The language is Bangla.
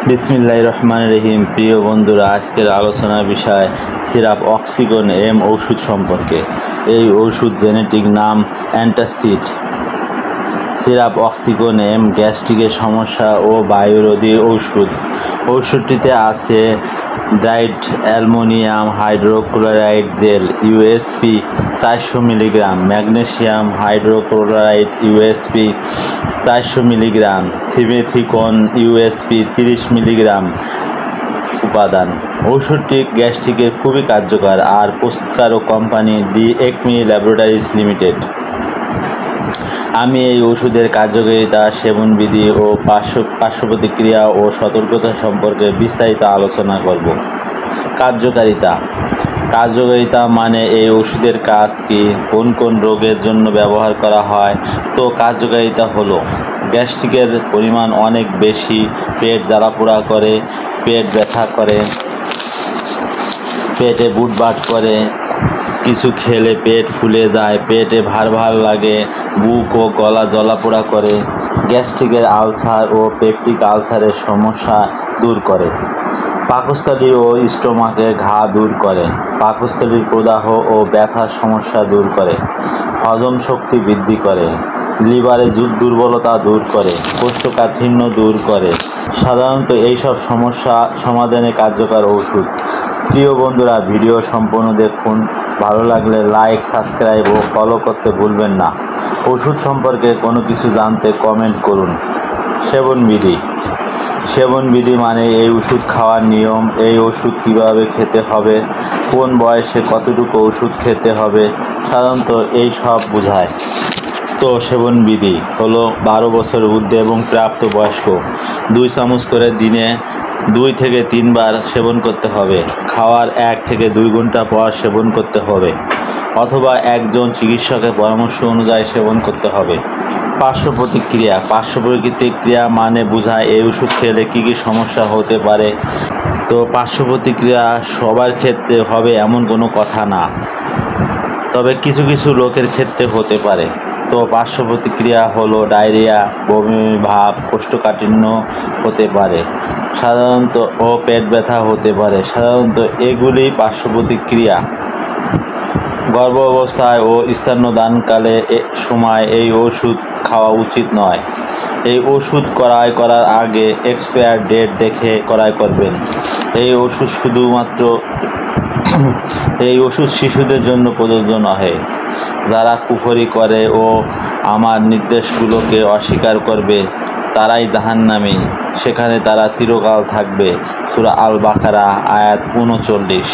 বিসমিল্লাহির রহমানির রহিম। প্রিয় বন্ধুরা, আজকের আলোচনার বিষয় সিরাপ অক্সিগন এম ওষুধ সম্পর্কে। এই ওষুধ জেনেটিক নাম অ্যান্টাসিড। সিরাপ অক্সিগন এম গ্যাস্ট্রিকের সমস্যা ও বায়ুরোধী ঔষধ। ওষুধটিতে আছে ডাইড aluminium hydrochloride gel USP 400 milligram, magnesium hydrochloride USP 400 milligram, simethicone USP 30 milligram উপাদান। ওষুধটি গ্যাস্ট্রিকের খুবই কার্যকর আর প্রস্তুতকারক company the Acme Laboratories Limited. আমি এই ওষুধের কার্যকারিতা, সেবনবিধি ও পার্শ্ব প্রতিক্রিয়া ও সতর্কতা সম্পর্কে বিস্তারিত আলোচনা করব। কার্যকারিতা মানে এই ওষুধের কাজ কি, কোন কোন রোগের জন্য ব্যবহার করা হয়। তো কার্যকারিতা হলো গ্যাস্ট্রিকের পরিমাণ অনেক বেশি, পেট জ্বালাপোড়া করে, পেট ব্যথা করে, পেটে বুটবাট করে, কিছু খেলে পেট ফুলে যায়, পেটে ভার লাগে, বুক ও গলা জ্বালাপোড়া করে, গ্যাস্ট্রিকের আলসার ও পেপটিক আলসারের সমস্যা দূর করে, পাকস্থলী ও স্টোমাকের ঘা দূর করে, পাকস্থলীর প্রদাহ ও ব্যথার সমস্যা দূর করে, হজম শক্তি বৃদ্ধি করে, লিভারে দুর্বলতা দূর করে, কোষ্ঠকাঠিন্য দূর করে। সাধারণত এইসব সমস্যা সমাধানে কার্যকর ওষুধ। প্রিয় বন্ধুরা, ভিডিও সম্পূর্ণ দেখুন। ভালো লাগলে লাইক, সাবস্ক্রাইব ও ফলো করতে ভুলবেন না। ওষুধ সম্পর্কে কোনো কিছু জানতে কমেন্ট করুন। সেবনবিধি মানে এই ওষুধ খাওয়ার নিয়ম, এই ওষুধ কীভাবে খেতে হবে, কোন বয়সে কতটুকু ওষুধ খেতে হবে, সাধারণত এই সব বোঝায়। তো সেবনবিধি হলো 12 বছরের ঊর্ধ্বে এবং প্রাপ্তবয়স্ক 2 চামচ করে দিনে 2 থেকে 3 বার সেবন করতে হবে। খাওয়ার 1 থেকে 2 ঘন্টা পর সেবন করতে হবে, অথবা একজন চিকিৎসকের পরামর্শ অনুযায়ী সেবন করতে হবে। পার্শ্ব প্রতিক্রিয়া মানে বোঝায় এই ওষুধ খেলে কী কী সমস্যা হতে পারে। তো পার্শ্ব প্রতিক্রিয়া সবার ক্ষেত্রে হবে এমন কোনো কথা না, তবে কিছু কিছু লোকের ক্ষেত্রে হতে পারে। তো পার্শ্ব প্রতিক্রিয়া হলো ডায়রিয়া, বমি ভাব, কোষ্ঠকাঠিন্য হতে পারে সাধারণত, ও পেট ব্যথা হতে পারে সাধারণত। এগুলি পার্শ্ব প্রতিক্রিয়া। গর্ভ অবস্থায় ও স্তন্যদানকালে সময় এই ওষুধ খাওয়া উচিত নয়। এই ওষুধ ক্রয় করার আগে এক্সপায়ার ডেট দেখে ক্রয় করবেন। এই ওষুধ শিশুদের জন্য প্রযোজ্য নয়। যারা কুফরি করে ও আমার নির্দেশগুলোকে অস্বীকার করবে তারাই জাহান্নামী, সেখানে তারা চিরকাল থাকবে। সূরা আল বাকারা আয়াত 39।